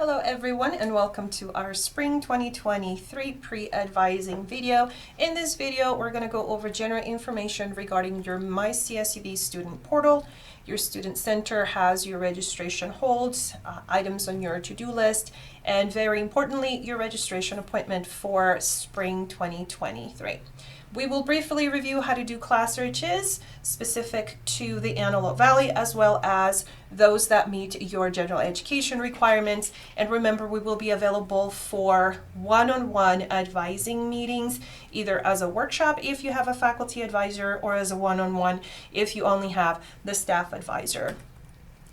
Hello everyone and welcome to our Spring 2023 pre-advising video. In this video, we're going to go over general information regarding your My CSUB student portal. Your student center has your registration holds, items on your to-do list, and very importantly, your registration appointment for Spring 2023. We will briefly review how to do class searches specific to the Antelope Valley, as well as those that meet your general education requirements. And remember, we will be available for one-on-one advising meetings, either as a workshop if you have a faculty advisor, or as a one-on-one if you only have the staff advisor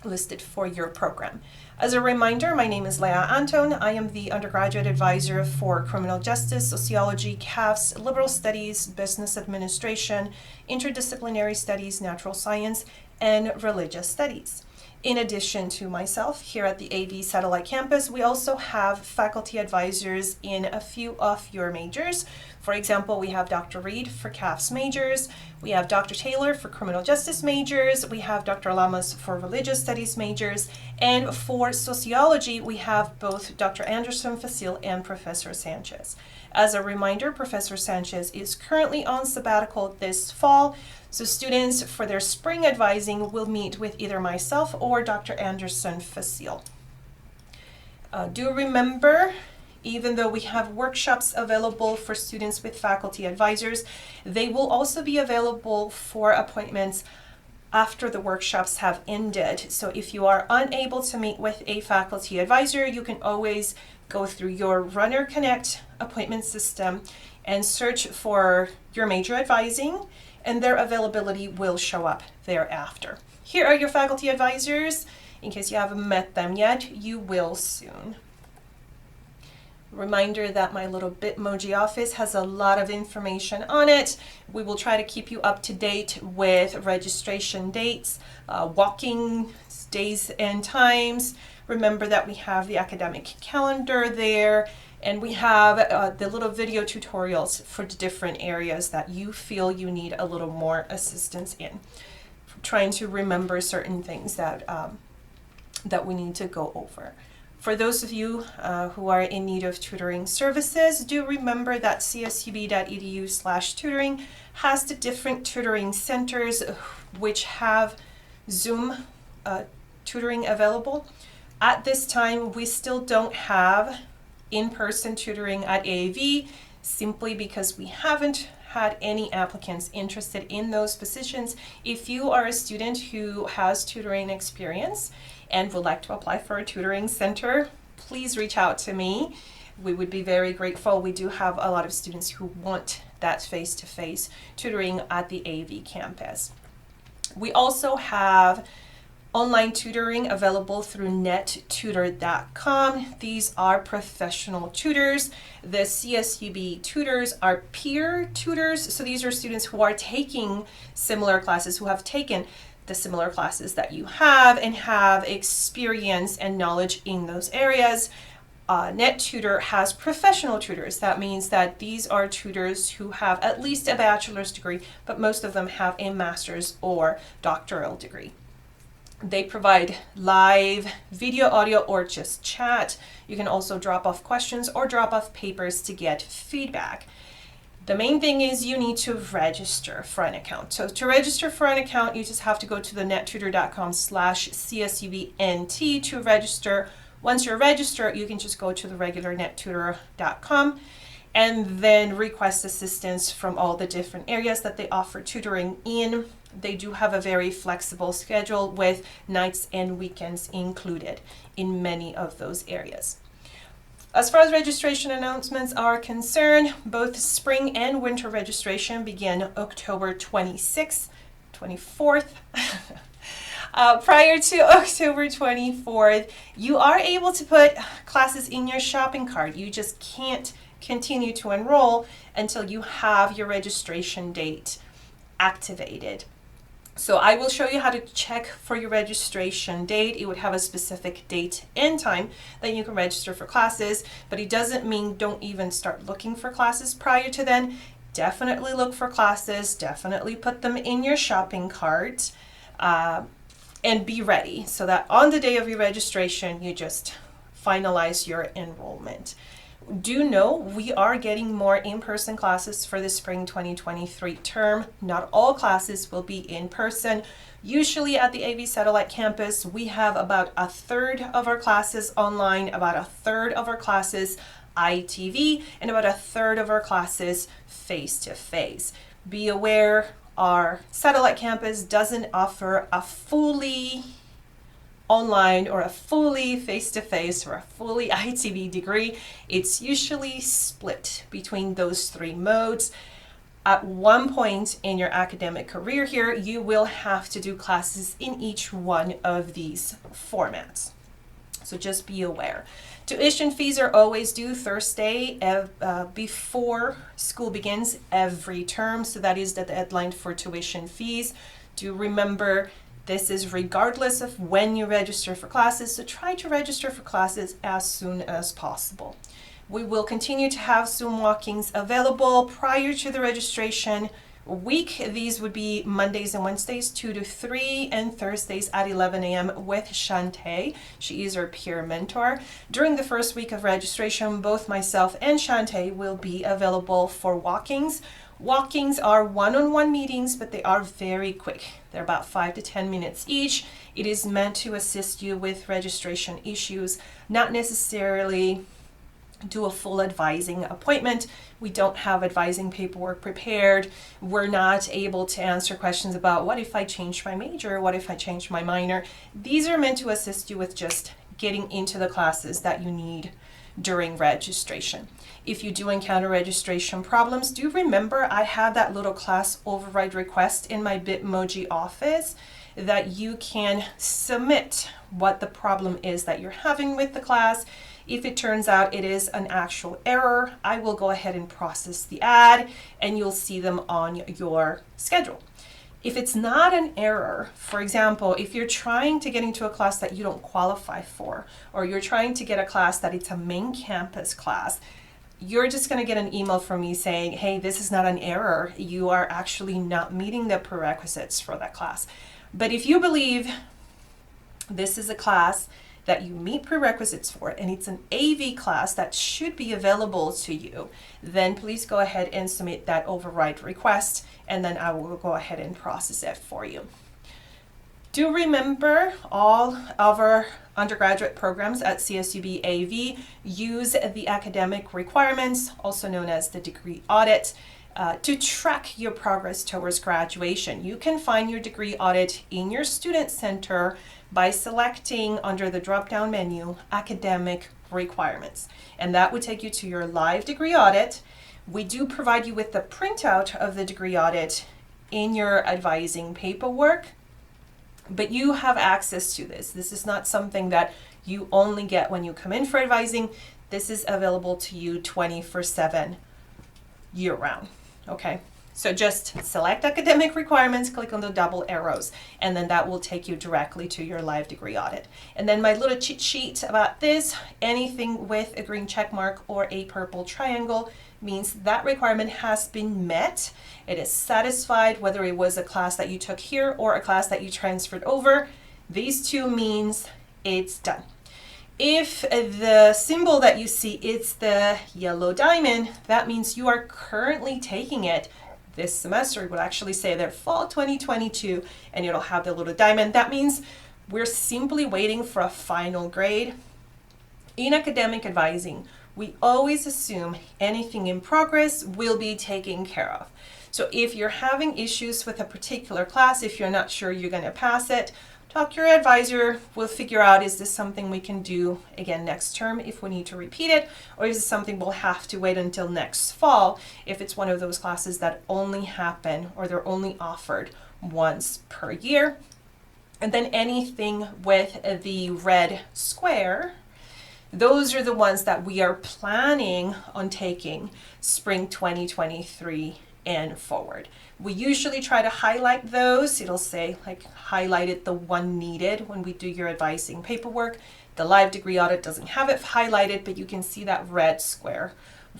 listed for your program. As a reminder, my name is Leah Anton. I am the undergraduate advisor for criminal justice, sociology, CAFS, liberal studies, business administration, interdisciplinary studies, natural science, and religious studies. In addition to myself, here at the AV Satellite Campus, we also have faculty advisors in a few of your majors. For example, we have Dr. Reed for CAFS majors, we have Dr. Taylor for criminal justice majors, we have Dr. Lamas for religious studies majors, and for sociology, we have both Dr. Anderson Facile and Professor Sanchez. As a reminder, Professor Sanchez is currently on sabbatical this fall, so students for their spring advising will meet with either myself or Dr. Anderson Facile. Do remember, even though we have workshops available for students with faculty advisors, they will also be available for appointments after the workshops have ended. So if you are unable to meet with a faculty advisor, you can always go through your Runner Connect appointment system and search for your major advising, and their availability will show up thereafter. Here are your faculty advisors. In case you haven't met them yet, you will soon. Reminder that my little Bitmoji office has a lot of information on it. We will try to keep you up to date with registration dates, walking days and times. Remember that we have the academic calendar there, and we have the little video tutorials for the different areas that you feel you need a little more assistance in. Trying to remember certain things that we need to go over. For those of you who are in need of tutoring services, do remember that csub.edu/tutoring has the different tutoring centers which have Zoom tutoring available. At this time, we still don't have in-person tutoring at AV, simply because we haven't had any applicants interested in those positions. If you are a student who has tutoring experience and would like to apply for a tutoring center, please reach out to me. We would be very grateful. We do have a lot of students who want that face-to-face tutoring at the AV campus. We also have online tutoring available through nettutor.com. These are professional tutors. The CSUB tutors are peer tutors. So these are students who are taking similar classes, who have taken the similar classes that you have and have experience and knowledge in those areas. NetTutor has professional tutors. That means that these are tutors who have at least a bachelor's degree, but most of them have a master's or doctoral degree. They provide live video, audio, or just chat. You can also drop off questions or drop off papers to get feedback. The main thing is you need to register for an account. So to register for an account, you just have to go to the nettutor.com/csubnt to register. Once you're registered, you can just go to the regular nettutor.com and then request assistance from all the different areas that they offer tutoring in. They do have a very flexible schedule with nights and weekends included in many of those areas. As far as registration announcements are concerned, both spring and winter registration begin October 26th, 24th. Prior to October 24th, you are able to put classes in your shopping cart. You just can't continue to enroll until you have your registration date activated. So I will show you how to check for your registration date. It would have a specific date and time that you can register for classes, but it doesn't mean don't even start looking for classes prior to then. Definitely look for classes, definitely put them in your shopping cart, and be ready so that on the day of your registration, you just finalize your enrollment. Do know we are getting more in-person classes for the spring 2023 term. Not all classes will be in person. Usually at the AV Satellite Campus, we have about a third of our classes online, about a third of our classes ITV, and about a third of our classes face-to-face. Be aware, our satellite campus doesn't offer a fully online or a fully face-to-face or a fully ITV degree. It's usually split between those three modes. At one point in your academic career here, you will have to do classes in each one of these formats. So just be aware. Tuition fees are always due Thursday before school begins every term. So that is the deadline for tuition fees. Do remember, this is regardless of when you register for classes, so try to register for classes as soon as possible. We will continue to have Zoom walk-ins available prior to the registration week. These would be Mondays and Wednesdays 2 to 3 and Thursdays at 11 a.m. with Shantae. She is our peer mentor. During the first week of registration, both myself and Shantae will be available for walk-ins. Walk-ins are one-on-one meetings, but they are very quick. They're about 5 to 10 minutes each. It is meant to assist you with registration issues, not necessarily do a full advising appointment. We don't have advising paperwork prepared. We're not able to answer questions about what if I change my major, what if I change my minor. These are meant to assist you with just getting into the classes that you need during registration. If you do encounter registration problems, do remember I have that little class override request in my Bitmoji office that you can submit what the problem is that you're having with the class. If it turns out it is an actual error, I will go ahead and process the ad and you'll see them on your schedule. If it's not an error, for example, if you're trying to get into a class that you don't qualify for, or you're trying to get a class that it's a main campus class, you're just going to get an email from me saying, hey, this is not an error. You are actually not meeting the prerequisites for that class. But if you believe this is a class that you meet prerequisites for and it's an AV class that should be available to you, then please go ahead and submit that override request and then I will go ahead and process it for you. Do remember all of our undergraduate programs at CSUB AV use the academic requirements, also known as the degree audit, to track your progress towards graduation. You can find your degree audit in your student center by selecting under the drop-down menu, academic requirements. And that would take you to your live degree audit. We do provide you with the printout of the degree audit in your advising paperwork, but you have access to this. This is not something that you only get when you come in for advising. This is available to you 24/7 year-round, okay? So just select academic requirements, click on the double arrows, and then that will take you directly to your live degree audit. And then my little cheat sheet about this, anything with a green check mark or a purple triangle means that requirement has been met. It is satisfied, whether it was a class that you took here or a class that you transferred over. These two means it's done. If the symbol that you see is the yellow diamond, that means you are currently taking it this semester. It would actually say there fall 2022 and it'll have the little diamond. That means we're simply waiting for a final grade. In academic advising, we always assume anything in progress will be taken care of. So if you're having issues with a particular class, if you're not sure you're going to pass it, talk to your advisor. We'll figure out, is this something we can do again next term if we need to repeat it, or is it something we'll have to wait until next fall if it's one of those classes that only happen or they're only offered once per year. And then anything with the red square, those are the ones that we are planning on taking spring 2023 and forward. We usually try to highlight those. It'll say like highlighted the one needed when we do your advising paperwork. The live degree audit doesn't have it highlighted, but you can see that red square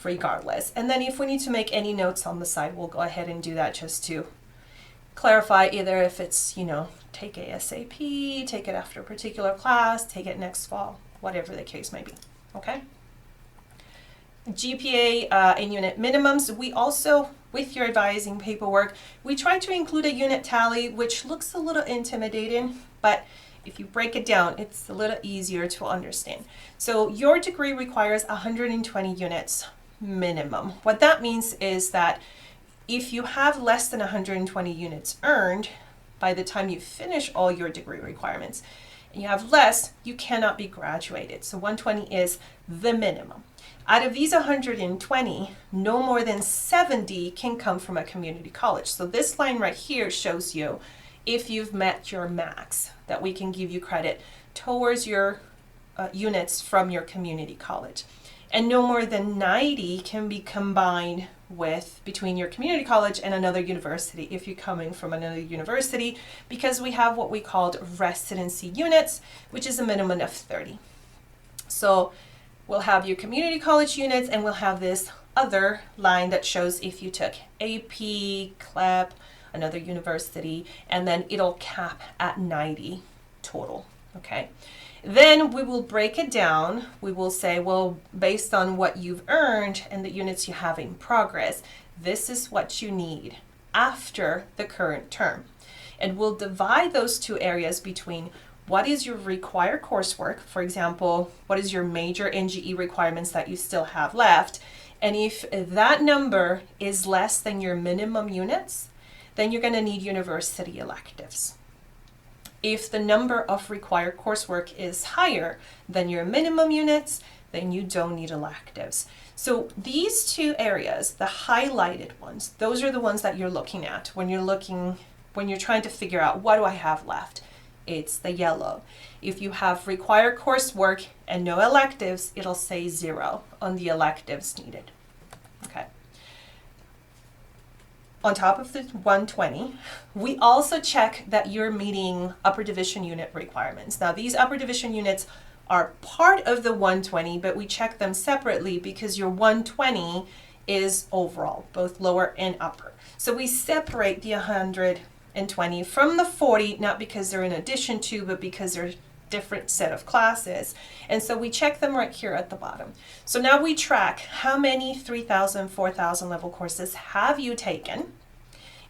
regardless. And then if we need to make any notes on the side, we'll go ahead and do that just to clarify either if it's, take ASAP, take it after a particular class, take it next fall, whatever the case may be, okay? GPA and unit minimums. We also, with your advising paperwork, we try to include a unit tally, which looks a little intimidating, but if you break it down, it's a little easier to understand. So your degree requires 120 units minimum. What that means is that if you have less than 120 units earned by the time you finish all your degree requirements, and you have less, you cannot be graduated. So 120 is the minimum. Out of these 120, no more than 70 can come from a community college. So this line right here shows you if you've met your max, that we can give you credit towards your units from your community college. And no more than 90 can be combined with between your community college and another university if you're coming from another university, because we have what we called residency units, which is a minimum of 30. So we'll have your community college units, and we'll have this other line that shows if you took AP, CLEP, another university, and then it'll cap at 90 total, okay? Then we will break it down. We will say, well, based on what you've earned and the units you have in progress, this is what you need after the current term. And we'll divide those two areas between what is your required coursework, for example, what is your major NGE requirements that you still have left, and if that number is less than your minimum units, then you're going to need university electives. If the number of required coursework is higher than your minimum units, then you don't need electives. So these two areas, the highlighted ones, those are the ones that you're looking at when you're trying to figure out what do I have left. It's the yellow. If you have required coursework and no electives, it'll say 0 on the electives needed. Okay. On top of the 120, we also check that you're meeting upper division unit requirements. Now, these upper division units are part of the 120, but we check them separately because your 120 is overall, both lower and upper. So we separate the 120 from the 40, not because they're in addition to, but because they're different set of classes. And so we check them right here at the bottom. So now we track how many 3,000, 4,000 level courses have you taken,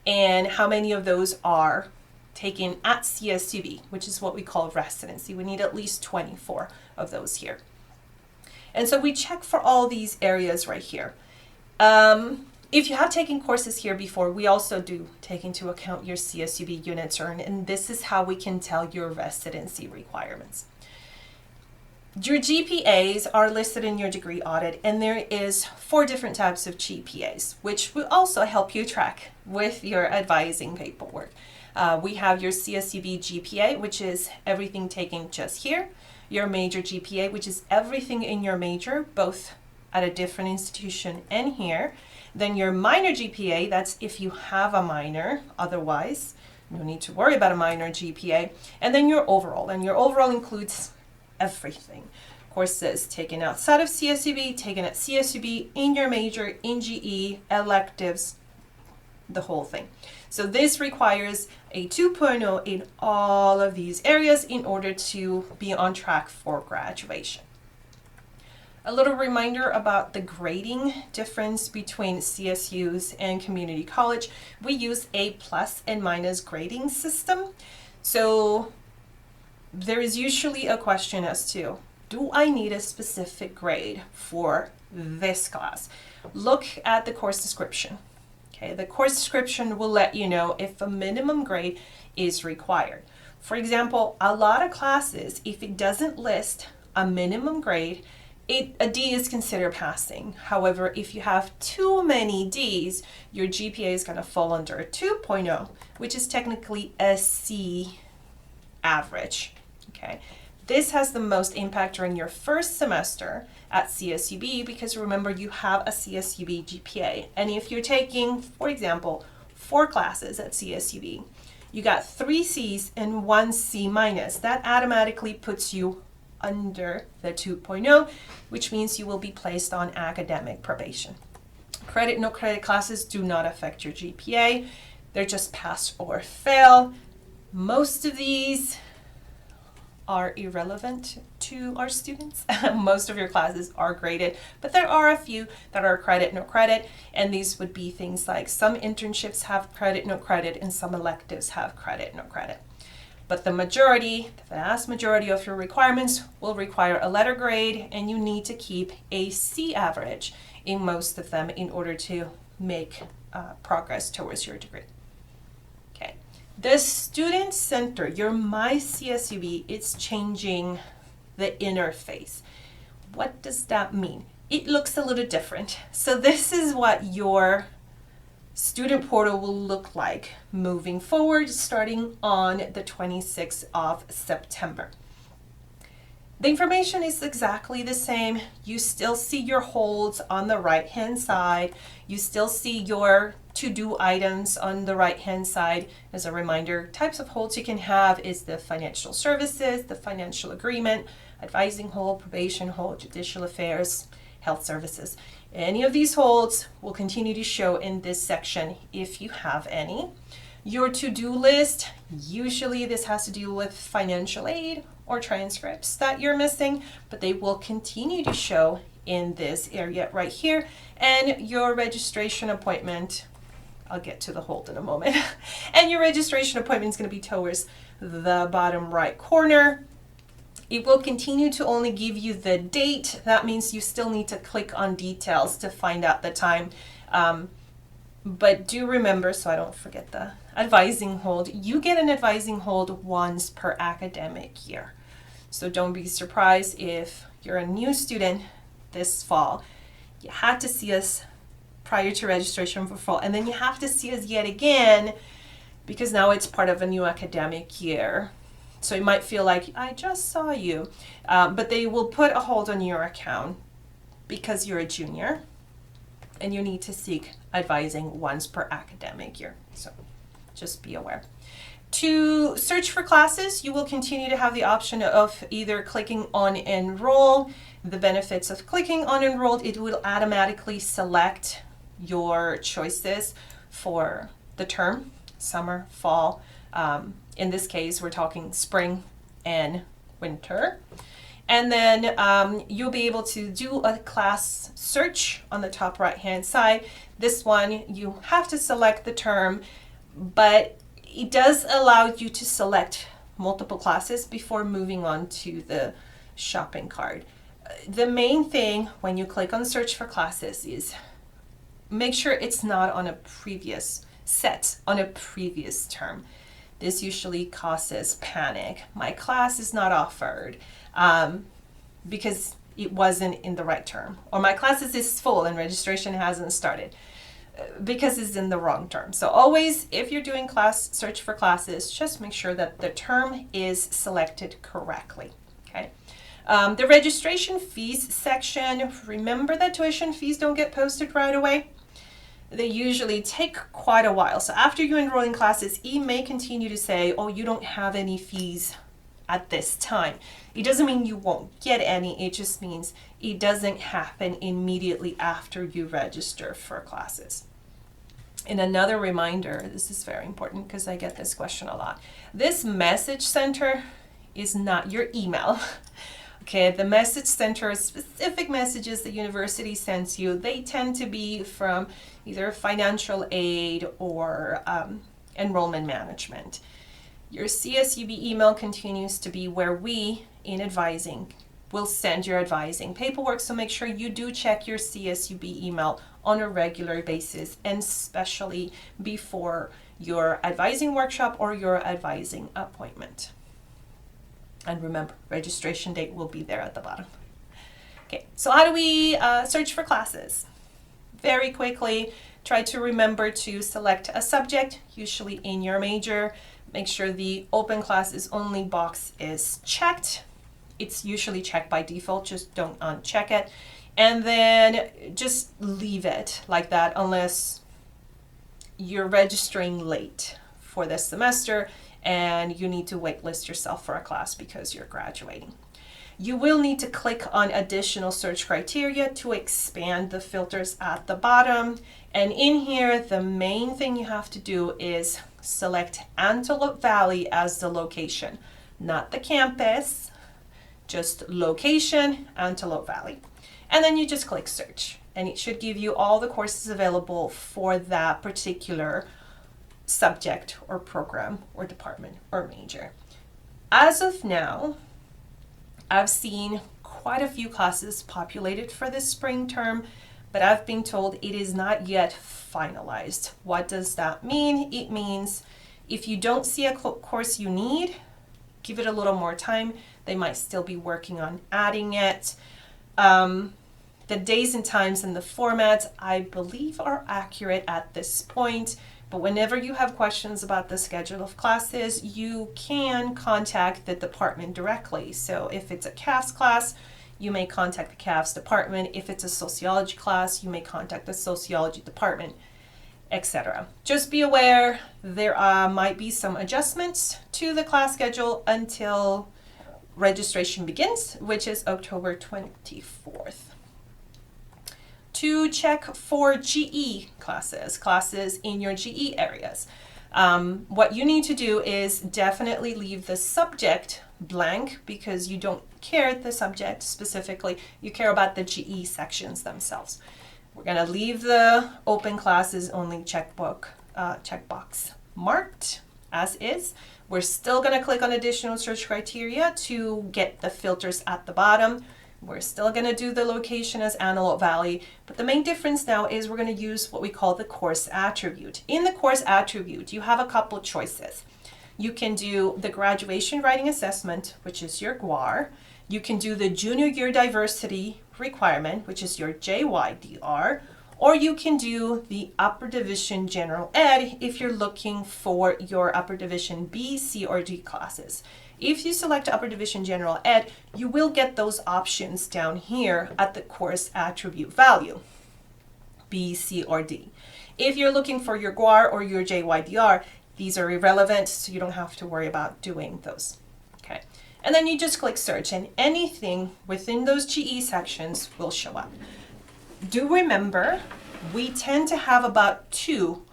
and how many of those are taken at CSUB, which is what we call residency. We need at least 24 of those here. And so we check for all these areas right here. If you have taken courses here before, we also do take into account your CSUB units earned, and this is how we can tell your residency requirements. Your GPAs are listed in your degree audit, and there is 4 different types of GPAs, which will also help you track with your advising paperwork. We have your CSUB GPA, which is everything taken just here, your major GPA, which is everything in your major, both at a different institution and here. Then your minor GPA, that's if you have a minor, otherwise no need to worry about a minor GPA. And then your overall, and your overall includes everything. Courses taken outside of CSUB, taken at CSUB, in your major, in GE, electives, the whole thing. So this requires a 2.0 in all of these areas in order to be on track for graduation. A little reminder about the grading difference between CSUs and community college. We use a plus and minus grading system. So there is usually a question as to, do I need a specific grade for this class? Look at the course description. Okay, the course description will let you know if a minimum grade is required. For example, a lot of classes, if it doesn't list a minimum grade, a D is considered passing. However, if you have too many Ds, your GPA is going to fall under a 2.0, which is technically a C average. Okay, this has the most impact during your first semester at CSUB because remember you have a CSUB GPA. And if you're taking, for example, 4 classes at CSUB, you got 3 Cs and 1 C minus. That automatically puts you under the 2.0, which means you will be placed on academic probation. Credit, no credit classes do not affect your GPA. They're just pass or fail. Most of these are irrelevant to our students. Most of your classes are graded, but there are a few that are credit, no credit, and these would be things like some internships have credit, no credit, and some electives have credit, no credit. But the vast majority of your requirements will require a letter grade, and you need to keep a C average in most of them in order to make progress towards your degree. Okay. The Student Center, your My CSUB, it's changing the interface. What does that mean? It looks a little different. So this is what your student portal will look like moving forward, starting on the 26th of September. The information is exactly the same. You still see your holds on the right-hand side. You still see your to-do items on the right-hand side. As a reminder, types of holds you can have is the financial services, the financial agreement, advising hold, probation hold, judicial affairs, health services. Any of these holds will continue to show in this section if you have any. Your to-do list, usually this has to do with financial aid or transcripts that you're missing, but they will continue to show in this area right here. And your registration appointment, I'll get to the hold in a moment. And your registration appointment is going to be towards the bottom right corner. It will continue to only give you the date. That means you still need to click on details to find out the time. But do remember, so I don't forget the advising hold, you get an advising hold once per academic year. So don't be surprised if you're a new student this fall. You had to see us prior to registration for fall, and then you have to see us yet again because now it's part of a new academic year. So you might feel like, I just saw you, but they will put a hold on your account because you're a junior and you need to seek advising once per academic year. So just be aware. To search for classes, you will continue to have the option of either clicking on enroll. The benefits of clicking on enroll, it will automatically select your choices for the term, summer, fall. In this case, we're talking spring and winter. And then you'll be able to do a class search on the top right-hand side. This one, you have to select the term, but it does allow you to select multiple classes before moving on to the shopping cart. The main thing when you click on search for classes is make sure it's not on a previous set, on a previous term. This usually causes panic. My class is not offered because it wasn't in the right term. Or my classes is full and registration hasn't started because it's in the wrong term. So always, if you're doing class search for classes, just make sure that the term is selected correctly, okay? The registration fees section, remember that tuition fees don't get posted right away. They usually take quite a while. So after you enroll in classes, it may continue to say, oh, you don't have any fees at this time. It doesn't mean you won't get any. It just means it doesn't happen immediately after you register for classes. And another reminder, this is very important because I get this question a lot. This message center is not your email. Okay, the message center is specific messages the university sends you. They tend to be from either financial aid or enrollment management. Your CSUB email continues to be where we, in advising, will send your advising paperwork. So make sure you do check your CSUB email on a regular basis, and especially before your advising workshop or your advising appointment. And remember, registration date will be there at the bottom. Okay, so how do we search for classes? Very quickly, try to remember to select a subject, usually in your major. Make sure the open classes only box is checked. It's usually checked by default, just don't uncheck it. And then just leave it like that unless you're registering late for this semester and you need to waitlist yourself for a class because you're graduating. You will need to click on additional search criteria to expand the filters at the bottom. And in here, the main thing you have to do is select Antelope Valley as the location, not the campus, just location, Antelope Valley. And then you just click search, and it should give you all the courses available for that particular subject or program or department or major. As of now, I've seen quite a few classes populated for this spring term, but I've been told it is not yet finalized. What does that mean? It means if you don't see a course you need, give it a little more time. They might still be working on adding it. The days and times and the formats, I believe, are accurate at this point. But whenever you have questions about the schedule of classes, you can contact the department directly. So if it's a CAFS class, you may contact the CAFS department. If it's a sociology class, you may contact the sociology department, etc. Just be aware there might be some adjustments to the class schedule until registration begins, which is October 24th. To check for GE classes in your GE areas. What you need to do is definitely leave the subject blank because you don't care the subject specifically, you care about the GE sections themselves. We're gonna leave the open classes only checkbox marked as is. We're still gonna click on additional search criteria to get the filters at the bottom. We're still going to do the location as Antelope Valley, but the main difference now is we're going to use what we call the course attribute. In the course attribute, you have a couple choices. You can do the graduation writing assessment, which is your GWAR. You can do the junior year diversity requirement, which is your JYDR, or you can do the upper division general ed if you're looking for your upper division B, C, or D classes. If you select upper division general ed, you will get those options down here at the course attribute value, B, C, or D. If you're looking for your GWAR or your JYDR, these are irrelevant, so you don't have to worry about doing those. Okay, and then you just click search, and anything within those GE sections will show up. Do remember, we tend to have about 2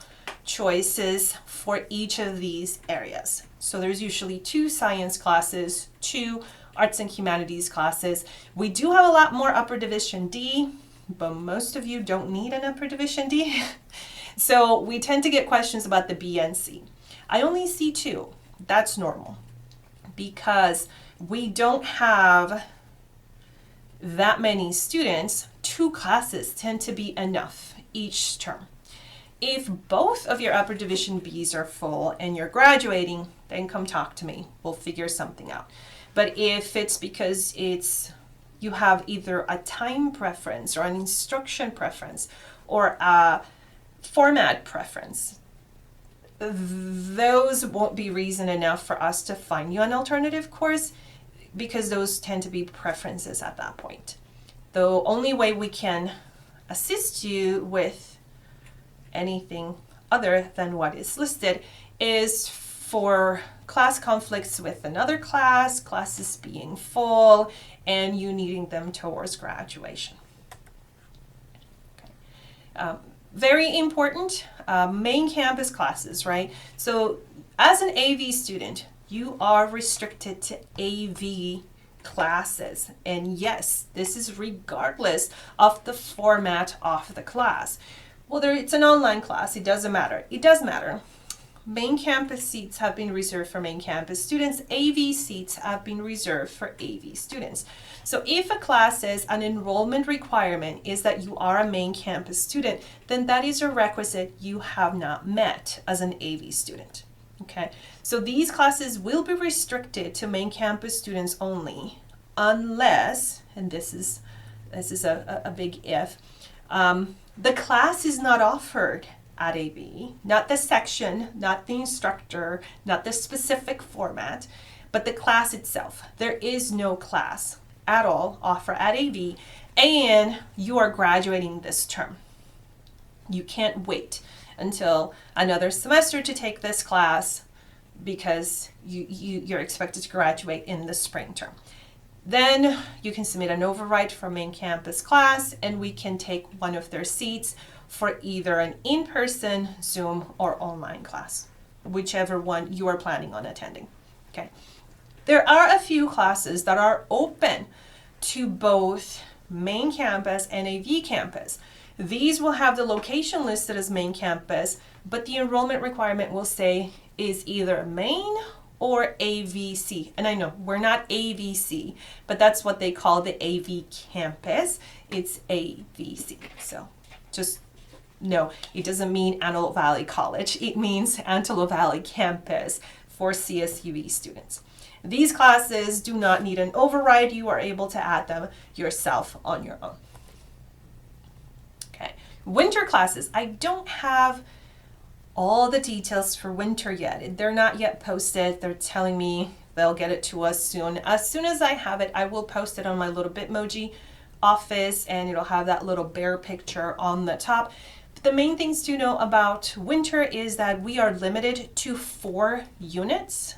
choices for each of these areas. So there's usually 2 science classes, 2 arts and humanities classes. We do have a lot more upper division D, but most of you don't need an upper division D. So we tend to get questions about the B and C. I only see 2. That's normal because we don't have that many students. 2 classes tend to be enough each term. If both of your upper division Bs are full and you're graduating, then come talk to me. We'll figure something out. But if it's because you have either a time preference or an instruction preference or a format preference, those won't be reason enough for us to find you an alternative course because those tend to be preferences at that point. The only way we can assist you with anything other than what is listed is for class conflicts with another class, classes being full, and you needing them towards graduation. Okay. Very important, main campus classes, right? So as an AV student, you are restricted to AV classes. And yes, this is regardless of the format of the class. Well, it's an online class. It doesn't matter. It does matter. Main campus seats have been reserved for main campus students. AV seats have been reserved for AV students. So if a class says an enrollment requirement is that you are a main campus student, then that is a requisite you have not met as an AV student. Okay, so these classes will be restricted to main campus students only, unless, and this is a big if, the class is not offered at AV, not the section, not the instructor, not the specific format, but the class itself. There is no class at all offered at AV, and you are graduating this term. You can't wait until another semester to take this class because you're expected to graduate in the spring term. Then you can submit an override for main campus class, and we can take one of their seats for either an in-person, Zoom, or online class, whichever one you are planning on attending. Okay. There are a few classes that are open to both main campus and AV campus. These will have the location listed as main campus, but the enrollment requirement will say is either main or AVC. And I know we're not AVC, but that's what they call the AV campus. It's AVC. So just no, it doesn't mean Antelope Valley College. It means Antelope Valley campus for CSUB students. These classes do not need an override. You are able to add them yourself on your own. Okay, winter classes. I don't have all the details for winter yet. They're not yet posted. They're telling me they'll get it to us soon. As soon as I have it, I will post it on my little Bitmoji office, and it'll have that little bear picture on the top. But the main things to know about winter is that we are limited to 4 units,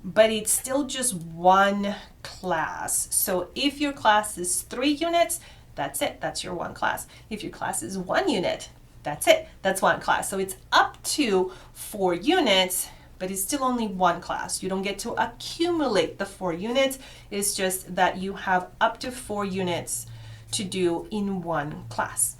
but it's still just one class. So if your class is 3 units, that's it. That's your one class. If your class is 1 unit, that's it. That's one class. So it's up to 4 units, but it's still only one class. You don't get to accumulate the 4 units. It's just that you have up to 4 units to do in one class.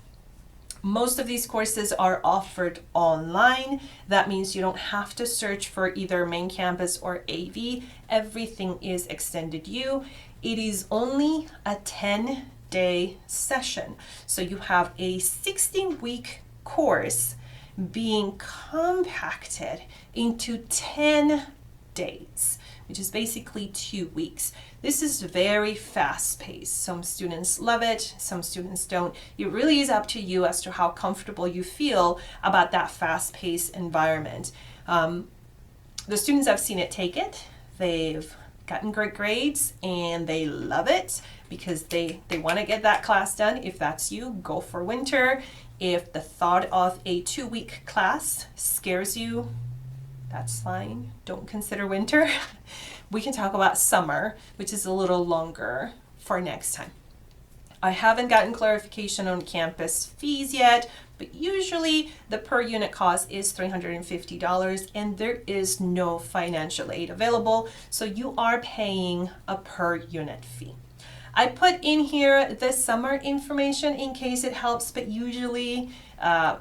Most of these courses are offered online. That means you don't have to search for either main campus or AV. Everything is extended U. It is only a 10-day session. So you have a 16-week course being compacted into 10 days, which is basically 2 weeks. This is very fast paced. Some students love it, some students don't. It really is up to you as to how comfortable you feel about that fast paced environment. The students I've seen it take it, they've gotten great grades and they love it because they want to get that class done. If that's you, go for winter. If the thought of a 2-week class scares you, that's fine. Don't consider winter. We can talk about summer, which is a little longer for next time. I haven't gotten clarification on campus fees yet, but usually the per unit cost is $350 and there is no financial aid available. So you are paying a per unit fee. I put in here the summer information in case it helps, but usually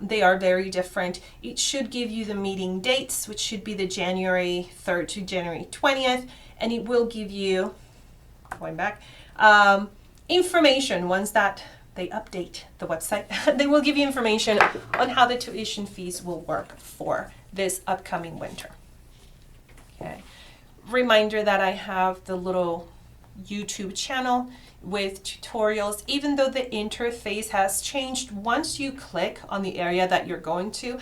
they are very different. It should give you the meeting dates, which should be the January 3rd to January 20th, and it will give you, going back, information once that they update the website. They will give you information on how the tuition fees will work for this upcoming winter. Okay. Reminder that I have the little YouTube channel with tutorials. Even though the interface has changed, once you click on the area that you're going to,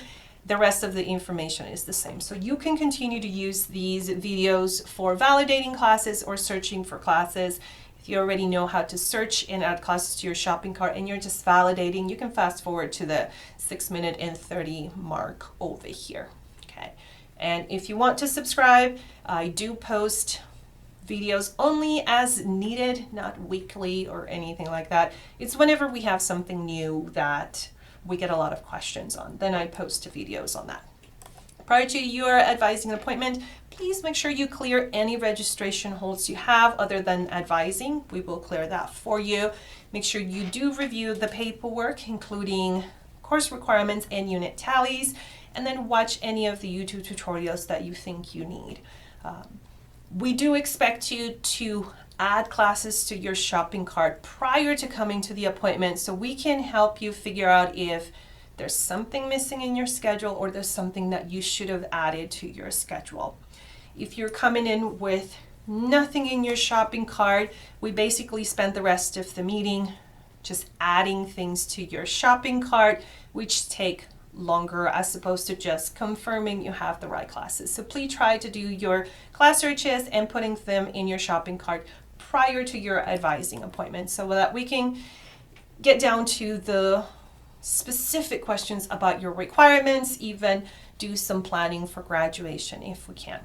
the rest of the information is the same. So you can continue to use these videos for validating classes or searching for classes. If you already know how to search and add classes to your shopping cart and you're just validating, you can fast forward to the 6-minute and 30 mark over here. Okay. And if you want to subscribe, I do post videos only as needed, not weekly or anything like that. It's whenever we have something new that we get a lot of questions on, then I post videos on that. Prior to your advising appointment, please make sure you clear any registration holds you have other than advising. We will clear that for you. Make sure you do review the paperwork, including course requirements and unit tallies, and then watch any of the YouTube tutorials that you think you need. We do expect you to add classes to your shopping cart prior to coming to the appointment so we can help you figure out if there's something missing in your schedule or there's something that you should have added to your schedule. If you're coming in with nothing in your shopping cart, we basically spend the rest of the meeting just adding things to your shopping cart, which take longer as opposed to just confirming you have the right classes. So please try to do your class searches and putting them in your shopping cart prior to your advising appointment so that we can get down to the specific questions about your requirements, even do some planning for graduation if we can.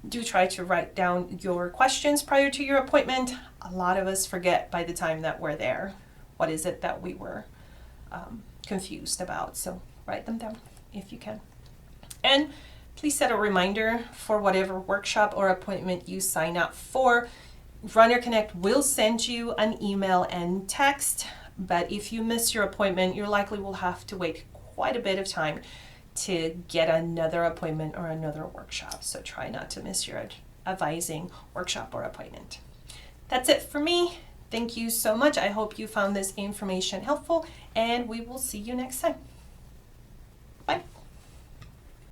Do try to write down your questions prior to your appointment. A lot of us forget by the time that we're there what is it that we were confused about. So write them down if you can. And Please set a reminder for whatever workshop or appointment you sign up for. Runner Connect will send you an email and text, but if you miss your appointment, you likely will have to wait quite a bit of time to get another appointment or another workshop. So try not to miss your advising workshop or appointment. That's it for me. Thank you so much. I hope you found this information helpful, and we will see you next time.